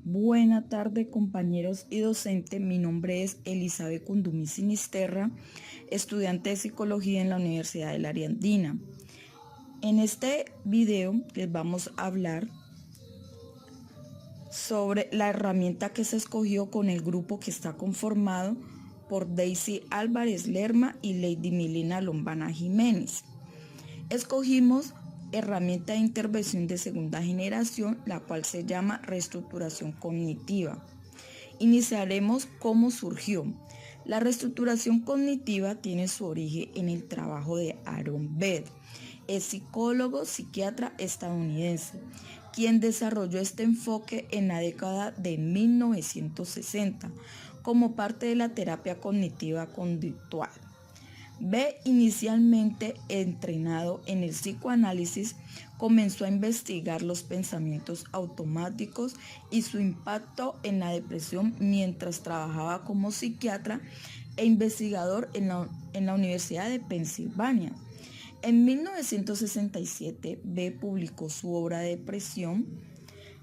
Buena tarde, compañeros y docente. Mi nombre es Elizabeth Cundumi Sinisterra, estudiante de psicología en la Universidad de la Ariandina. En este video les vamos a hablar sobre la herramienta que se escogió con el grupo que está conformado por Daisy Álvarez Lerma y Lady Milena Lombana Jiménez. Escogimos herramienta de intervención de segunda generación, la cual se llama reestructuración cognitiva. Iniciaremos cómo surgió. La reestructuración cognitiva tiene su origen en el trabajo de Aaron Beck, el psicólogo psiquiatra estadounidense, quien desarrolló este enfoque en la década de 1960 como parte de la terapia cognitiva conductual. B, inicialmente entrenado en el psicoanálisis, comenzó a investigar los pensamientos automáticos y su impacto en la depresión mientras trabajaba como psiquiatra e investigador en la Universidad de Pensilvania. En 1967, B publicó su obra Depresión,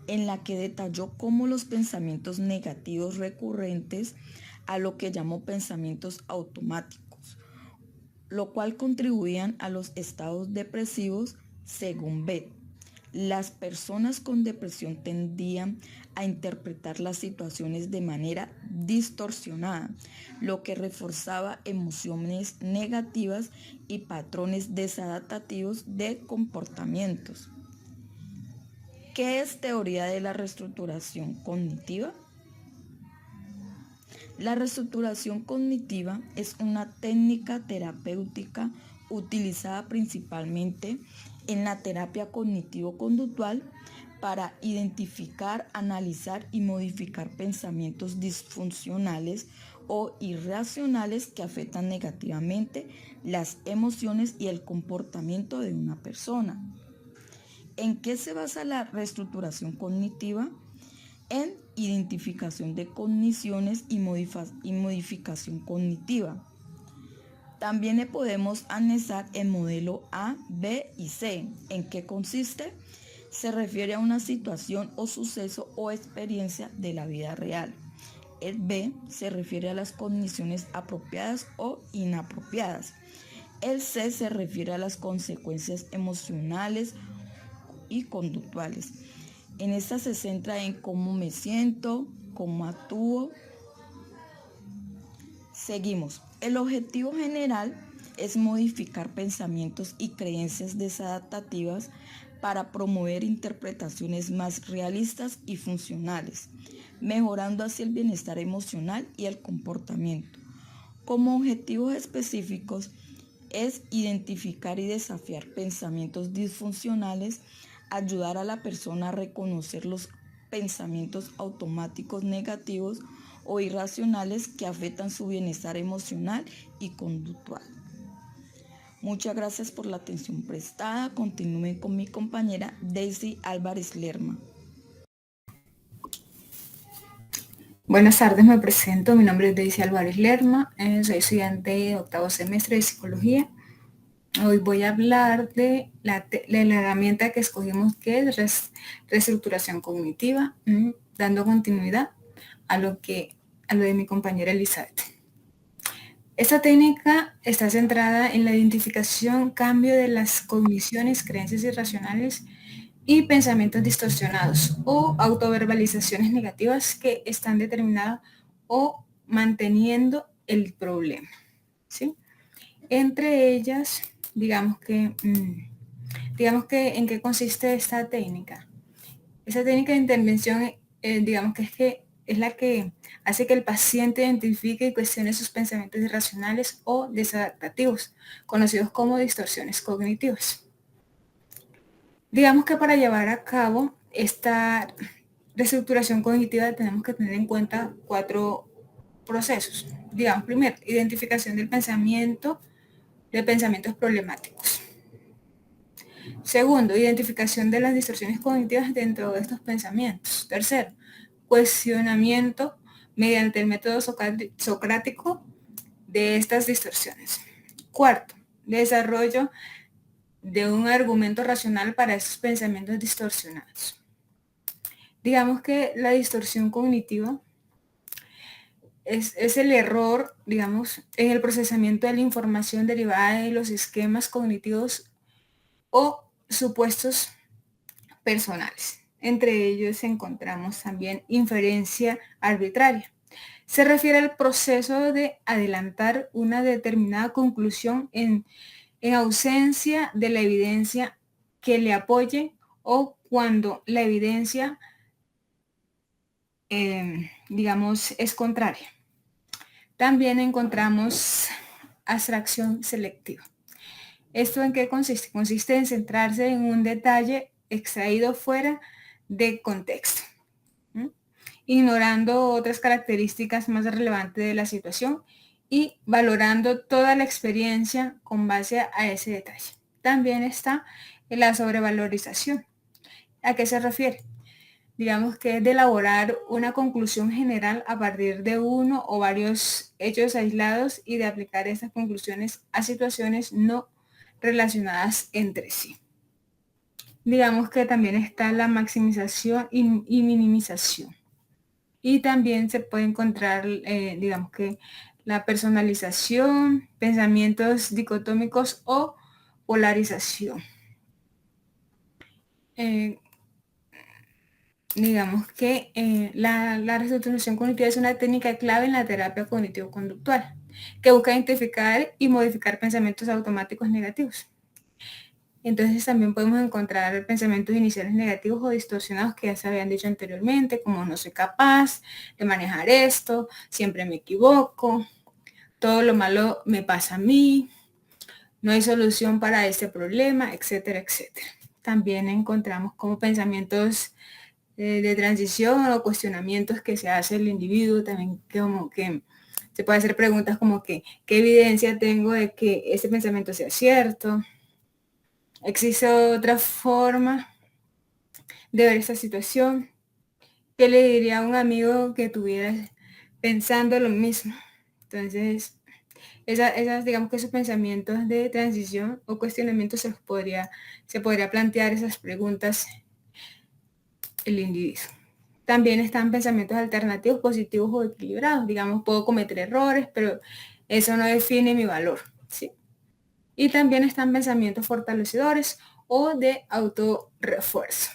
en la que detalló cómo los pensamientos negativos recurrentes, a lo que llamó pensamientos automáticos, lo cual contribuían a los estados depresivos. Según Beck, las personas con depresión tendían a interpretar las situaciones de manera distorsionada, lo que reforzaba emociones negativas y patrones desadaptativos de comportamientos. ¿Qué es teoría de la reestructuración cognitiva? La reestructuración cognitiva es una técnica terapéutica utilizada principalmente en la terapia cognitivo-conductual para identificar, analizar y modificar pensamientos disfuncionales o irracionales que afectan negativamente las emociones y el comportamiento de una persona. ¿En qué se basa la reestructuración cognitiva? En identificación de cogniciones y modificación cognitiva. También le podemos anexar el modelo A, B y C. ¿En qué consiste? Se refiere a una situación o suceso o experiencia de la vida real. El B se refiere a las cogniciones apropiadas o inapropiadas. El C se refiere a las consecuencias emocionales y conductuales. En esta se centra en cómo me siento, cómo actúo. Seguimos. El objetivo general es modificar pensamientos y creencias desadaptativas para promover interpretaciones más realistas y funcionales, mejorando así el bienestar emocional y el comportamiento. Como objetivos específicos es identificar y desafiar pensamientos disfuncionales, ayudar a la persona a reconocer los pensamientos automáticos negativos o irracionales que afectan su bienestar emocional y conductual. Muchas gracias por la atención prestada. Continúen con mi compañera Daisy Álvarez Lerma. Buenas tardes, me presento. Mi nombre es Daisy Álvarez Lerma, soy estudiante de octavo semestre de psicología. Hoy voy a hablar de la herramienta que escogimos, que es reestructuración cognitiva, dando continuidad a lo de mi compañera Elizabeth. Esta técnica está centrada en la identificación, cambio de las cogniciones, creencias irracionales y pensamientos distorsionados o autoverbalizaciones negativas que están determinadas o manteniendo el problema, ¿sí? Entre ellas, digamos que en qué consiste esta técnica. Esta técnica de intervención, digamos que es la que hace que el paciente identifique y cuestione sus pensamientos irracionales o desadaptativos, conocidos como distorsiones cognitivas. Digamos que para llevar a cabo esta reestructuración cognitiva tenemos que tener en cuenta 4 procesos. Digamos, primero, identificación del pensamiento, de pensamientos problemáticos. Segundo, identificación de las distorsiones cognitivas dentro de estos pensamientos. Tercero, cuestionamiento mediante el método socrático de estas distorsiones. Cuarto, desarrollo de un argumento racional para estos pensamientos distorsionados. Digamos que la distorsión cognitiva es el error, digamos, en el procesamiento de la información derivada de los esquemas cognitivos o supuestos personales. Entre ellos encontramos también inferencia arbitraria. Se refiere al proceso de adelantar una determinada conclusión en ausencia de la evidencia que le apoye o cuando la evidencia, digamos, es contraria. También encontramos abstracción selectiva. ¿Esto en qué consiste? Consiste en centrarse en un detalle extraído fuera de contexto, ignorando otras características más relevantes de la situación y valorando toda la experiencia con base a ese detalle. También está la sobrevalorización. ¿A qué se refiere? Digamos que es de elaborar una conclusión general a partir de uno o varios hechos aislados y de aplicar esas conclusiones a situaciones no relacionadas entre sí. Digamos que también está la maximización y minimización. Y también se puede encontrar, digamos que la personalización, pensamientos dicotómicos o polarización. Digamos que la reestructuración cognitiva es una técnica clave en la terapia cognitivo-conductual que busca identificar y modificar pensamientos automáticos negativos. Entonces también podemos encontrar pensamientos iniciales negativos o distorsionados que ya se habían dicho anteriormente, como no soy capaz de manejar esto, siempre me equivoco, todo lo malo me pasa a mí, no hay solución para este problema, etcétera, etcétera. También encontramos como pensamientos de transición o cuestionamientos que se hace el individuo, también como que se puede hacer preguntas como que, ¿qué evidencia tengo de que ese pensamiento sea cierto? ¿Existe otra forma de ver esta situación? ¿Qué le diría a un amigo que estuviera pensando lo mismo? Entonces, esas, digamos que esos pensamientos de transición o cuestionamientos se podría plantear esas preguntas el individuo. También están pensamientos alternativos, positivos o equilibrados. Digamos, puedo cometer errores, pero eso no define mi valor, ¿sí? Y también están pensamientos fortalecedores o de autorrefuerzo.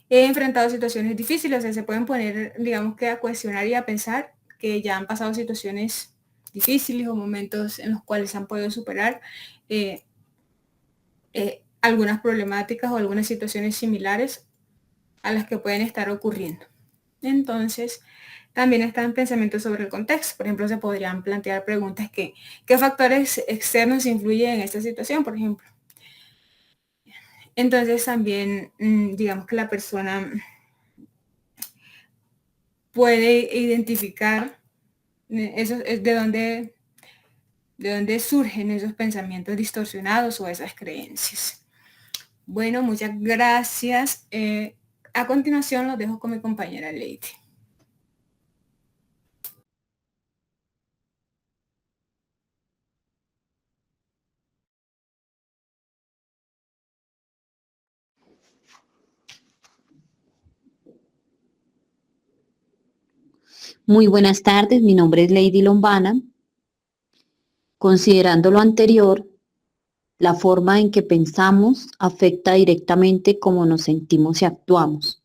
He enfrentado situaciones difíciles, o sea, se pueden poner, digamos que a cuestionar y a pensar que ya han pasado situaciones difíciles o momentos en los cuales han podido superar algunas problemáticas o algunas situaciones similares a las que pueden estar ocurriendo. Entonces, también están pensamientos sobre el contexto. Por ejemplo, se podrían plantear preguntas que, ¿qué factores externos influyen en esta situación, por ejemplo? Entonces, también, digamos que la persona puede identificar esos, de dónde surgen esos pensamientos distorsionados o esas creencias. Bueno, muchas gracias. A continuación, los dejo con mi compañera Lady. Muy buenas tardes, mi nombre es Lady Lombana. Considerando lo anterior, la forma en que pensamos afecta directamente cómo nos sentimos y actuamos.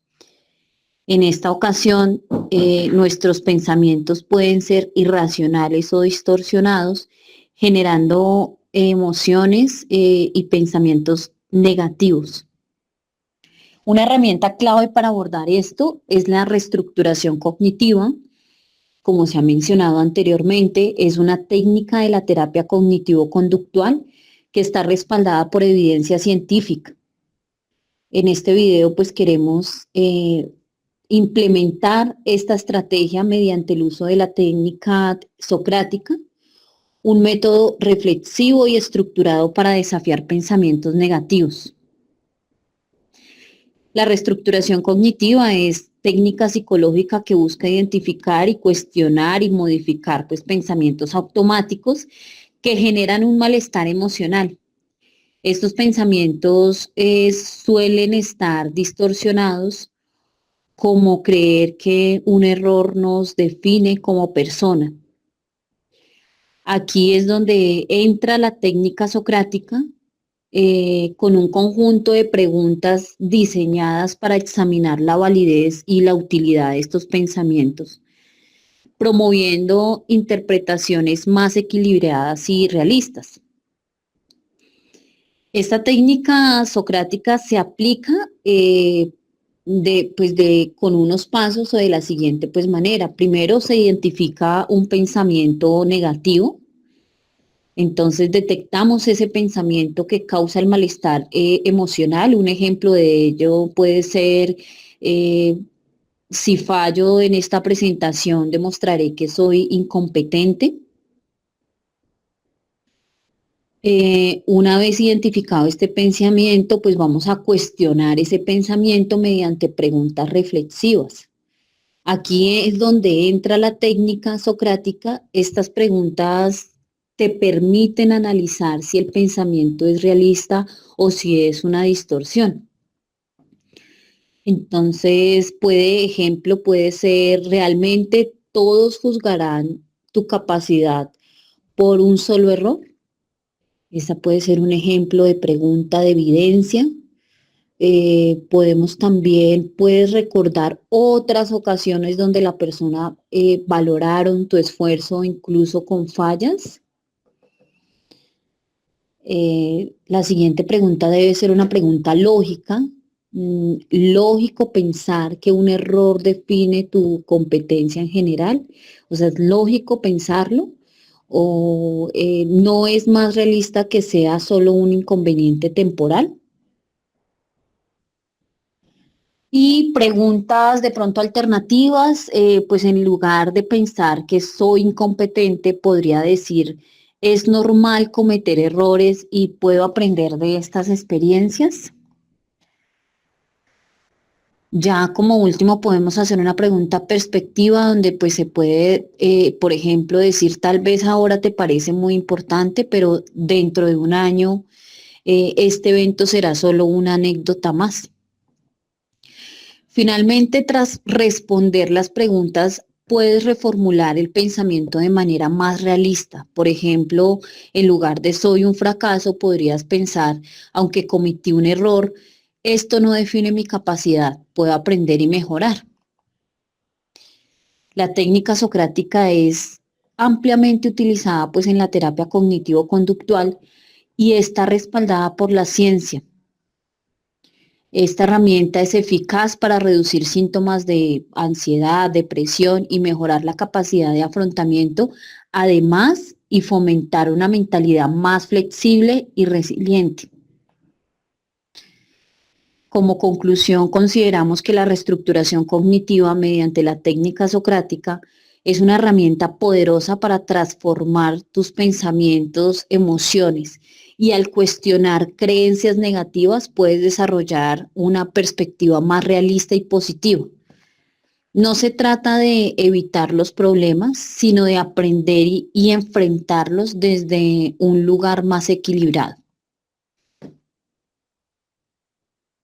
En esta ocasión, nuestros pensamientos pueden ser irracionales o distorsionados, generando emociones y pensamientos negativos. Una herramienta clave para abordar esto es la reestructuración cognitiva. Como se ha mencionado anteriormente, es una técnica de la terapia cognitivo-conductual que está respaldada por evidencia científica. En este video, pues queremos implementar esta estrategia mediante el uso de la técnica socrática, un método reflexivo y estructurado para desafiar pensamientos negativos. La reestructuración cognitiva es técnica psicológica que busca identificar y cuestionar y modificar pues, pensamientos automáticos que generan un malestar emocional. Estos pensamientos suelen estar distorsionados como creer que un error nos define como persona. Aquí es donde entra la técnica socrática con un conjunto de preguntas diseñadas para examinar la validez y la utilidad de estos pensamientos, promoviendo interpretaciones más equilibradas y realistas. Esta técnica socrática se aplica con unos pasos o de la siguiente manera. Primero se identifica un pensamiento negativo. Entonces detectamos ese pensamiento que causa el malestar emocional. Un ejemplo de ello puede ser, si fallo en esta presentación, demostraré que soy incompetente. Una vez identificado este pensamiento, pues vamos a cuestionar ese pensamiento mediante preguntas reflexivas. Aquí es donde entra la técnica socrática. Estas preguntas te permiten analizar si el pensamiento es realista o si es una distorsión. Entonces, ejemplo puede ser: ¿realmente todos juzgarán tu capacidad por un solo error? Esa puede ser un ejemplo de pregunta de evidencia. Puedes recordar otras ocasiones donde la persona valoraron tu esfuerzo incluso con fallas. La siguiente pregunta debe ser una pregunta lógica. Lógico pensar que un error define tu competencia en general. O sea, ¿es lógico pensarlo? ¿O no es más realista que sea solo un inconveniente temporal? Y preguntas de pronto alternativas, pues en lugar de pensar que soy incompetente, podría decir: ¿es normal cometer errores y puedo aprender de estas experiencias? Ya como último podemos hacer una pregunta perspectiva donde pues se puede, por ejemplo, decir: tal vez ahora te parece muy importante, pero dentro de un año este evento será solo una anécdota más. Finalmente, tras responder las preguntas, puedes reformular el pensamiento de manera más realista. Por ejemplo, en lugar de soy un fracaso, podrías pensar: aunque cometí un error, esto no define mi capacidad, puedo aprender y mejorar. La técnica socrática es ampliamente utilizada en la terapia cognitivo-conductual y está respaldada por la ciencia. Esta herramienta es eficaz para reducir síntomas de ansiedad, depresión y mejorar la capacidad de afrontamiento, además, y fomentar una mentalidad más flexible y resiliente. Como conclusión, consideramos que la reestructuración cognitiva mediante la técnica socrática es una herramienta poderosa para transformar tus pensamientos, emociones, y al cuestionar creencias negativas puedes desarrollar una perspectiva más realista y positiva. No se trata de evitar los problemas, sino de aprender y enfrentarlos desde un lugar más equilibrado.